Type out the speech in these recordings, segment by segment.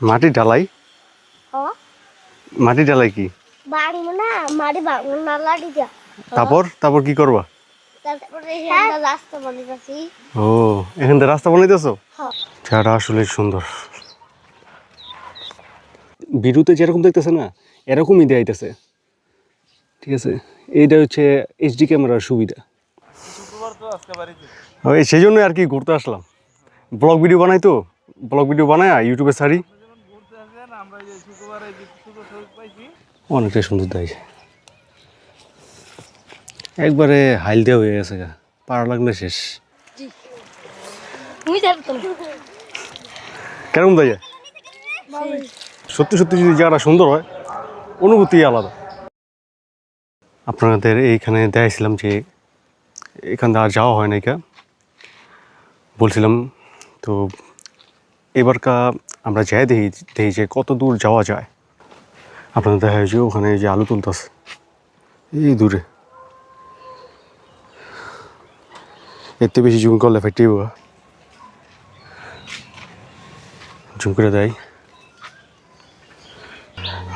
মাটি ঢালাই ও মাটি ঢালাই কি বাড়ি না মাটি বাঙুন না লাড়ি যা তারপর কি করবা? তারপরে এখানটা রাস্তা বানাইতাছি। ও এখান থেকে রাস্তা বানাইতেছো? হ্যাঁ। জায়গাটা আসলে সুন্দর। ভিডিওতে যেরকম দেখতেছে না এরকমই দেখাইতেছে। ঠিক আছে, এইটা হচ্ছে এইচডি ক্যামেরার সুবিধা। ওই সেই জন্য আর কি ঘুরতে আসলাম। ব্লগ ভিডিও বানাই তো, ব্লগ ভিডিও বানায় ইউটিউবে ছাড়ি। অনেকটাই সুন্দর দেয়, একবারে হাইল দেওয়া হয়ে গেছে গা, পাড়া লাগলে শেষ। কেরকম দেয়? সত্যি সত্যি যদি জায়গাটা সুন্দর হয় অনুভূতি আলাদা। আপনাদের এইখানে দেখাইছিলাম যে এখান থেকে আর যাওয়া হয় না, একা বলছিলাম তো। এবারকা আমরা যাই দেখি যে কত দূর যাওয়া যায়। আপনাদের দেখা হয়েছে ওখানে যে আলু তুলতেছে এই দূরে, এতে বেশি জুম করলে ফেটে জুম করে দেয়।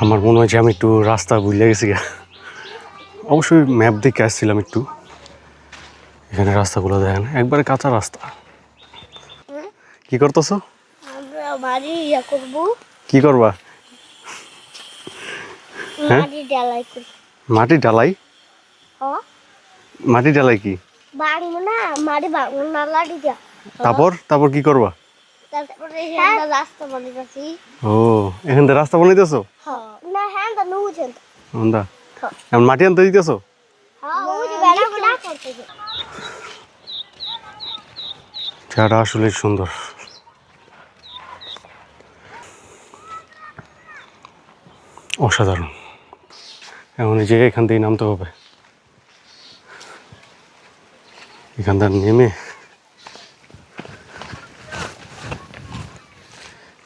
আমার মনে হয় যে আমি একটু রাস্তা ভুলে গেছি গা। অবশ্যই ম্যাপ দেখে আসছিলাম একটু। এখানে রাস্তাগুলো দেখেন একবারে কাঁচা রাস্তা। কি করতেছো? আমরা বাড়ি করব। কি করবা? মাটি ঢালাই করব। মাটি ঢালাই? ও মাটি ঢালাই কি বাড়ি না মাটি বাঙুন না লাড়ি যা তারপর কি করবা? তারপরে এখানটা রাস্তা বানাইতাছি। ও এখান থেকে রাস্তা বানাইতেছো? হ্যাঁ না হ্যাঁ তো নুছেন ওন্দা এখন মাটি আনতে দিতেছো? হ্যাঁ ওই যে বেলা বেলা করতেছে। জায়গাটা আসলে সুন্দর। অসাধারণ। এখন এই যে এখান থেকে নামতে হবে, এখান থেকে নেমে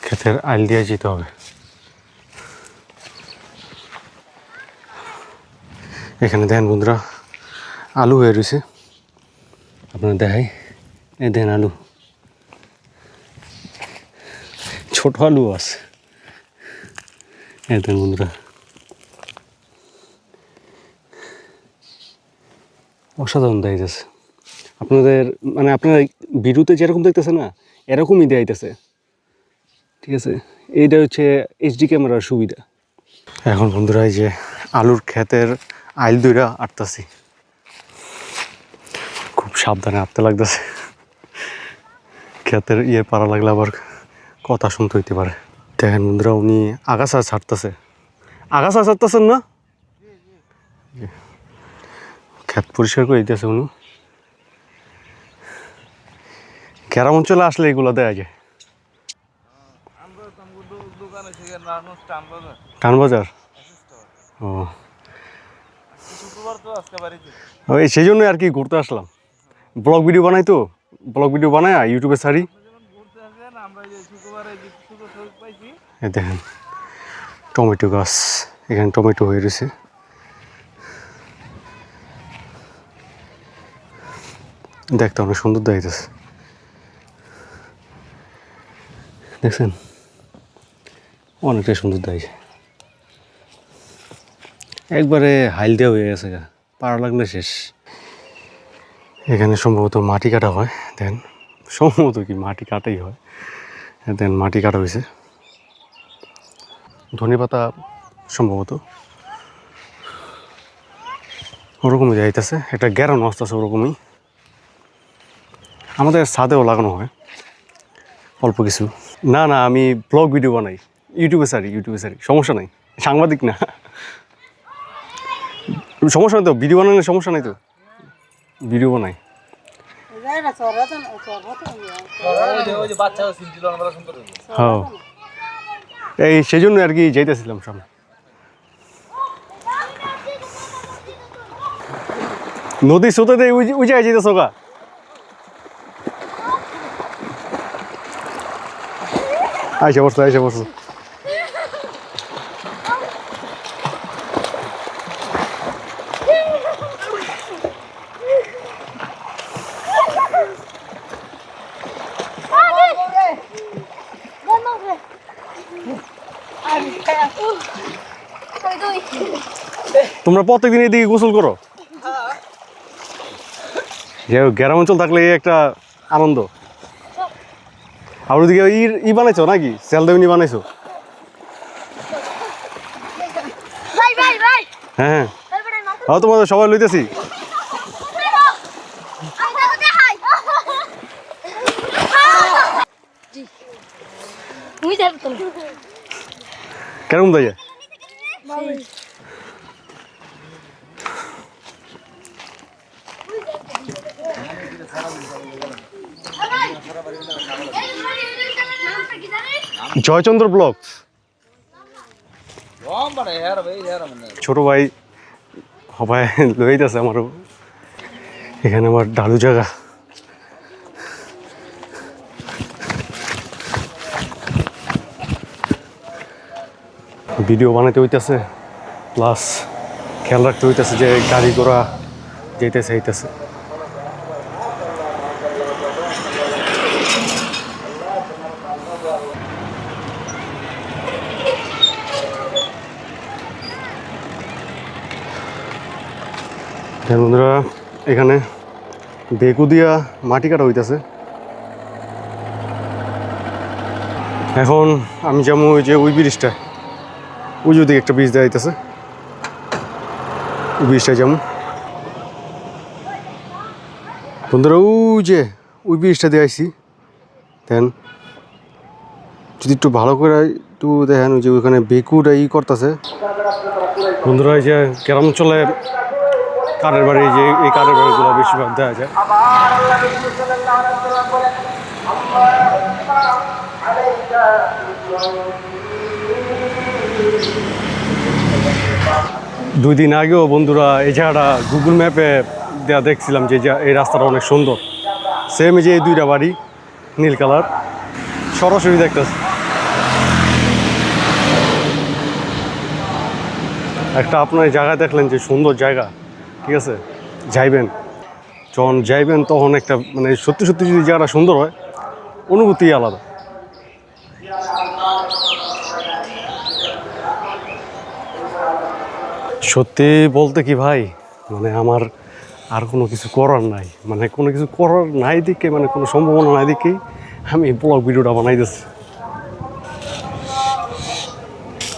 ক্ষেতের আইল দিয়ে যেতে হবে। এখানে দেখেন বন্ধুরা আলু হয়ে রয়েছে, আপনারা দেখাই। এই দেন আলু, ছোট আলু আছে। এই দেন বন্ধুরা, অসাধারণ দেখাইতেছে। আপনাদের মানে আপনারা ভিডিওতে যেরকম দেখতেছে না এরকমই দেখাইতেছে। ঠিক আছে, এইটা হচ্ছে এইচডি ক্যামেরার সুবিধা। এখন বন্ধুরা এই যে আলুর ক্ষেতের আইল দুইটা আটতাছি, খুব সাবধানে আটতে লাগতেছে। ক্ষেতের পাড়া লাগলে আবার কথা শুনতে হইতে পারে। দেখেন বন্ধুরা উনি আগাছা ছাড়তেছে। আগাছা ছাড়তেছেন না? ক্ষেত পরিষ্কার করে দিতেছে উনি। গ্রাম অঞ্চলে আসলে এগুলো দেওয়া যায়। টান বাজার? ও ওই সেই জন্যই আর কি ঘুরতে আসলাম। ব্লগ ভিডিও বানাই তো, ব্লগ ভিডিও বানায় ইউটিউবে ছাড়ি। দেখেন টমেটো গাছ, এখানে টমেটো হয়ে রয়েছে। দেখতে অনেক সুন্দর দেখাইতেছে, দেখছেন অনেকটাই সুন্দর দেখাইছে। একবারে হাইল দেওয়া হয়ে গেছে গা, পাড়া লাগলে শেষ। এখানে সম্ভবত মাটি কাটা হয়। দেন সম্ভবত কি মাটি কাটাই হয়। দেন মাটি কাটা হয়েছে, ধনেপাতা সম্ভবত ওরকমই যাইতেছে। একটা গ্যারানো আসতেছে ওরকমই। আমাদের ছাদেও লাগানো হয় অল্প কিছু। না না আমি ব্লগ ভিডিও বানাই, ইউটিউবে ছাড়ি সমস্যা নাই, সাংবাদিক না। সমস্যা নাই তো, ভিডিও বানালে সমস্যা নাই তো, ভিডিও বানাই। হ্যাঁ এই সেই জন্য আর কি যাইতেছিলাম সামনে। নদী স্রোতে ওই জায়গায় যেতেছ গা। আইসা পড়ছো। তোমরা প্রত্যেকদিন এদিকে গোসল করো? যে গ্রাম অঞ্চল থাকলে এই একটা আনন্দ। আর ওদিকে ই বানাইছো নাকি? সেলদেউনি বানাইছো? হ্যাঁ হ্যাঁ, তোমাদের সবাই লইতেছি। কেরকম তাই? জয়চন্দ্র ব্লগস, ছোট ভাই সবাই লইতেছে আমারও। এখানে আমার ডালু জায়গা। ভিডিও বানাইতে হইতেছে, প্লাস খেয়াল রাখতে হইতেছে যে গাড়ি ঘোড়া যেতেছে হইতেছে। বন্ধুরা এখানে বেকু দিয়া মাটি কাটা হইতেছে। এখন আমি যেমন ওই যে ওই ব্রিজটা, ওই যদি একটা ব্রিজ দেওয়া হইতেছে, ওই ব্রিজটা যেমন বন্ধুরা ওই যে ওই ব্রিজটা দিয়ে আইসি। দেন যদি একটু ভালো করে একটু দেখেন, ওই যে ওইখানে বেকুটা ই করতেছে। বন্ধুরা এই যে গ্রাম অঞ্চলে কাঠের বাড়ি, যে এই কাঠের বাড়িগুলো বেশিরভাগ দেখা যায়। দুই দিন আগেও বন্ধুরা এই জায়গাটা গুগল ম্যাপে দেওয়া দেখছিলাম যে এই রাস্তাটা অনেক সুন্দর। সেম যে এই দুইটা বাড়ি নীল কালার, সরাসরি দেখতেছে। একটা আপনার এই জায়গায় দেখলেন যে সুন্দর জায়গা, ঠিক আছে, যাইবেন, যখন যাইবেন তখন একটা মানে সত্যি সত্যি যদি জায়গাটা সুন্দর হয়, অনুভূতি আলাদা। সত্যি বলতে কি ভাই, মানে আমার আর কোনো কিছু করার নাই, মানে কোনো কিছু করার নাই দিকে, মানে কোনো সম্ভাবনা নাই দিকেই আমি ব্লগ ভিডিওটা বানাইতেছি।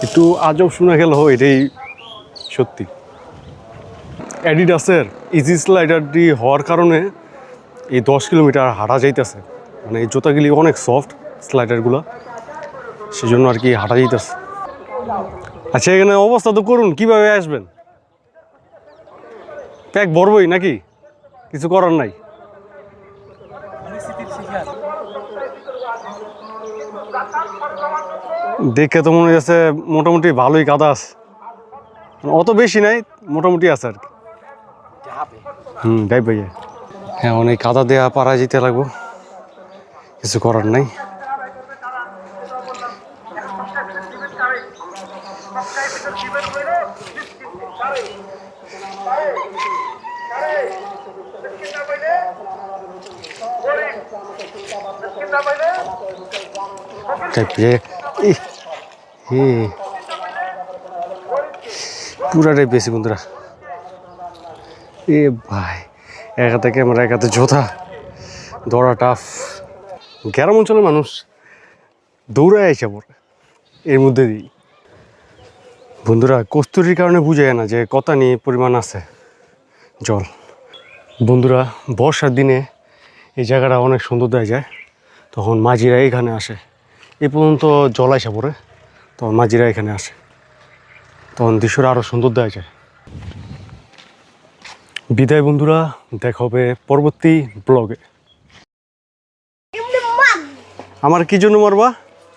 একটু আজব শোনা গেল, এটাই সত্যি। অ্যাডিডাসের ইজি স্লাইডারটি হওয়ার কারণে এই 10 কিলোমিটার হাঁটা যাইতেছে, মানে এই জুতাগুলি অনেক সফট স্লাইডারগুলো, সেই জন্য আর কি হাঁটা যাইতেছে। আচ্ছা এখানে অবস্থা তো করুন, কীভাবে আসবেন? প্যাক ভরবই নাকি? কিছু করার নাই। দেখে তো মনে হচ্ছে মোটামুটি ভালোই কাদা আছে, অত বেশি নাই, মোটামুটি আছে আর কি। যাই ভাইয়া, হ্যাঁ অনেক কাদা দেওয়া পারা যেতে লাগবো, কিছু করার নাই। পুরাটাই বেশি বন্ধুরা। এ ভাই, এক হাতে ক্যামেরা এক হাতে জোতা, দৌড়া টাফ। গ্রাম অঞ্চলের মানুষ দৌড়ায় আইসা পড়ে এর মধ্যে দিই। বন্ধুরা কস্তুরির কারণে বুঝে না যে কত নিয়ে পরিমাণ আছে জল। বন্ধুরা বর্ষার দিনে এই জায়গাটা অনেক সুন্দর দেখা যায়, তখন মাঝিরা এখানে আসে। এ পর্যন্ত জল আইসা পড়ে, তখন মাঝিরা এখানে আসে, তখন দৃশ্যটা আরও সুন্দর দেখা যায়। বিদায় বন্ধুরা, দেখা হবে পরবর্তী ব্লগে। আমার কি জন্য মারবা?